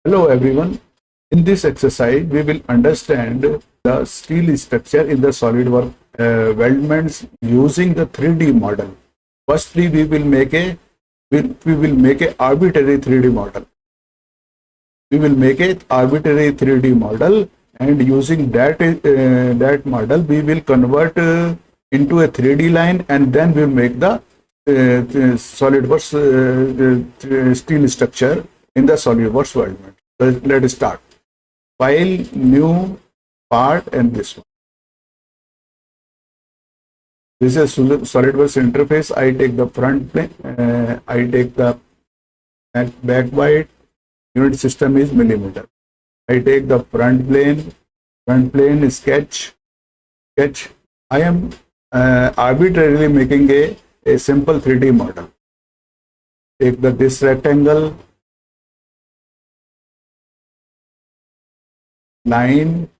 Hello everyone. In this exercise, we will understand the steel structure in the SolidWorks weldments using the 3D model. Firstly, we will make a arbitrary 3D model. We will make a arbitrary 3D model, and using that model, we will convert into a 3D line, and then we'll make the SolidWorks steel structure in the SolidWorks weldment. Let's start. File, new, part, and this one. This is SolidWorks interface. I take the front plane. I take the back byte. Unit system is millimeter. I take the front plane. Front plane is sketch. I am arbitrarily making a simple 3D model. Take this rectangle. Line,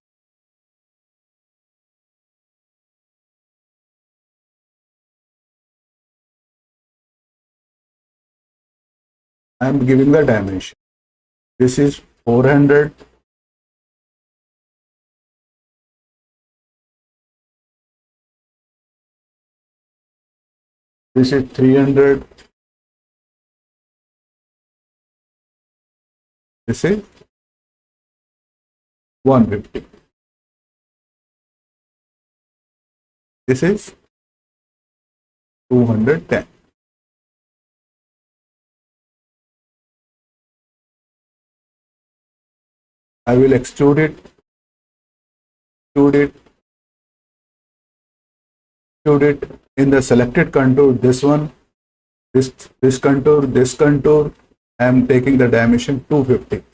I am giving the dimension. This is 400. This is 300. This is 150. This is 210. I will extrude it, in the selected contour. This one, this contour. I am taking the dimension 250.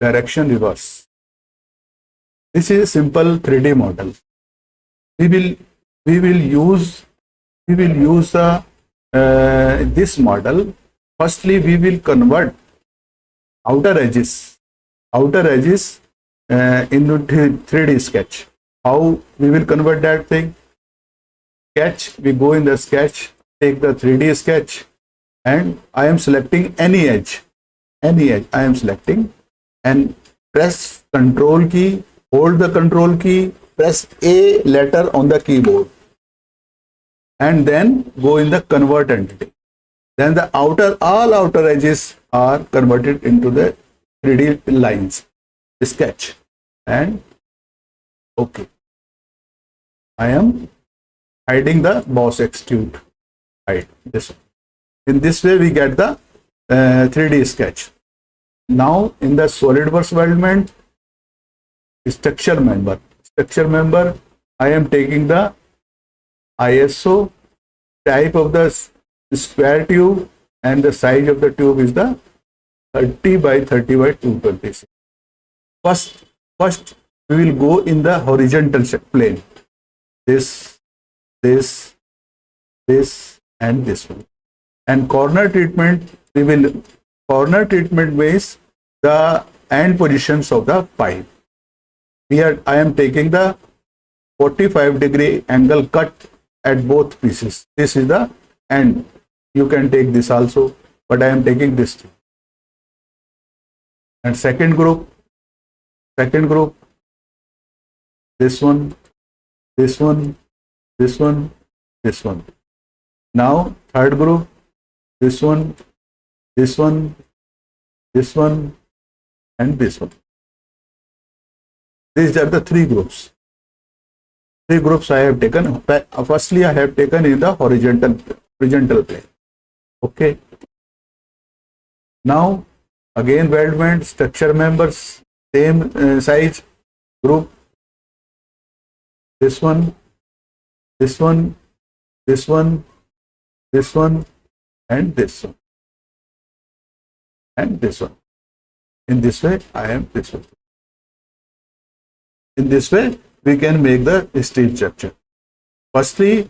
Direction reverse. This is a simple 3D model. We will use the this model. Firstly, we will convert outer edges into 3D sketch. How we will convert that thing? Sketch. We go in the sketch, take the 3D sketch, and I am selecting any edge. I am selecting, and press control key, hold the control key, press A letter on the keyboard, and then go in the convert entity. Then the all outer edges are converted into the 3D lines. Sketch, and okay. I am hiding the boss extrude. Hide this one. In this way, we get the 3D sketch. Now, in the SolidWorks weldment, structure member, I am taking the ISO, type of the square tube, and the size of the tube is the 30 by 30 by 226. First, we will go in the horizontal plane. This, and this one. And corner treatment, corner treatment base the end positions of the pipe. Here I am taking the 45-degree angle cut at both pieces. This is the end. You can take this also, but I am taking this too. And second group, this one. Now third group, this one, and this one. These are the three groups. I have taken. Firstly, I have taken in the horizontal plane. Okay. Now again, weldment, structure members, same size group. This one, and this one. In this way, I am this one. In this way, we can make the steel structure. Firstly,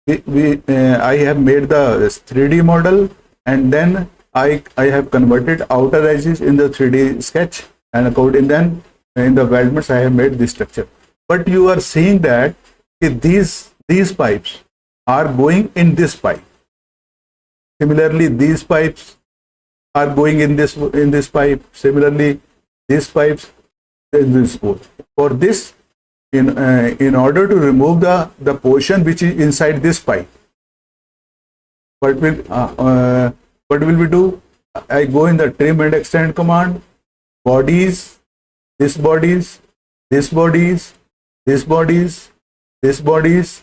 I have made the 3D model, and then I have converted outer edges in the 3D sketch, and according then in the weldments I have made this structure. But you are seeing that these pipes are going in this pipe. Similarly, these pipes are going in this pipe. Similarly, these pipes in this pole. For this, in order to remove the portion which is inside this pipe, what will we do? I go in the trim and extend command. Bodies, this bodies, this bodies, this bodies, this bodies.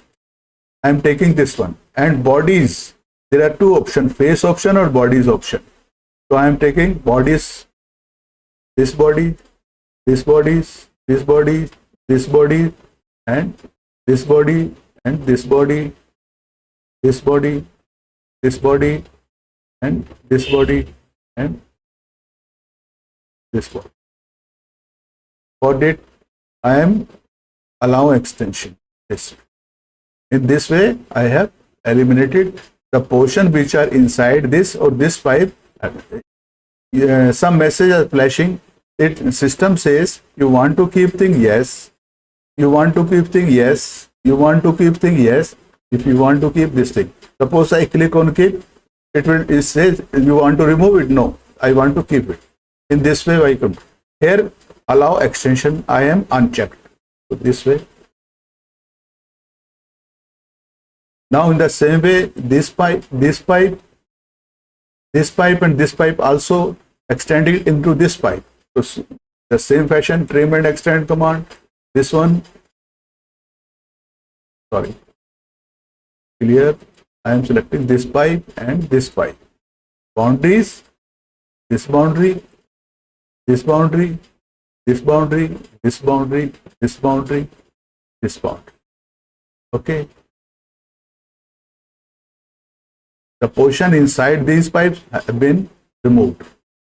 I am taking this one. And bodies, there are two options: face option or bodies option. So I am taking bodies, this body, this bodies, this body, this body, and this body, and this body, this body, this body, and this body, and this body. For that, I am allow extension. Yes. In this way, I have eliminated the portion which are inside this or this pipe. Some message are flashing. It system says you want to keep thing yes, you want to keep thing yes, you want to keep thing yes. If you want to keep this thing, suppose I click on keep, it says you want to remove it. No, I want to keep it. In this way, I come here. Allow extension, I am unchecked. So this way. Now in the same way, this pipe, this pipe, this pipe, and this pipe also extended into this pipe. So the same fashion, trim and extend command. This one, sorry, clear. I am selecting this pipe and this pipe. Boundaries, this boundary, this boundary, this boundary, this boundary, this boundary, this boundary. Okay. The portion inside these pipes have been removed.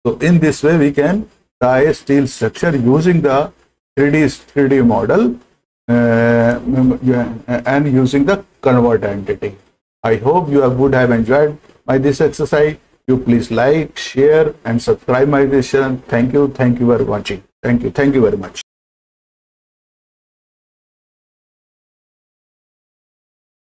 So in this way, we can tie a steel structure using the 3D model and using the convert entity. I hope you would have enjoyed this exercise. You please like, share, and subscribe my channel. Thank you for watching. Thank you very much.